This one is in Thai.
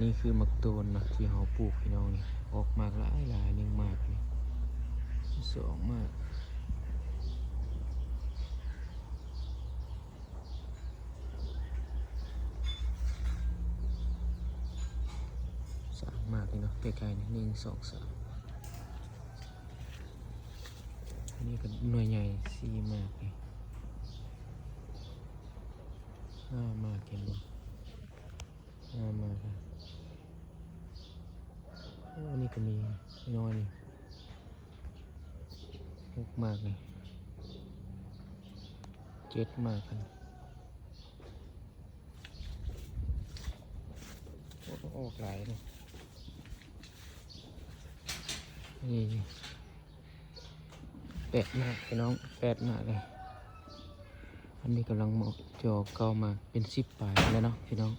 นี่คือมักโตนนะที่เขาปลูกพี่น้องนี่ออกมากหลายหนึ่งมากนี่สองมากสามมากเลยเนาะใกล้ๆนี่หนึ่งสองสามอันนี้ก็หน่วยใหญ่สี่มากนี่ห้ามากเห็นบ่ห้ามากนะอันนี้ก็มีน้อยนี่หกมากนี่เจ็ดมากกันออกหลายเลยนี่แปดมากพี่น้องแปดมากเลยอันนี้กำลังเหมาะจอเก่ามาเป็น10 ปลายแล้วเนาะพี่น้อง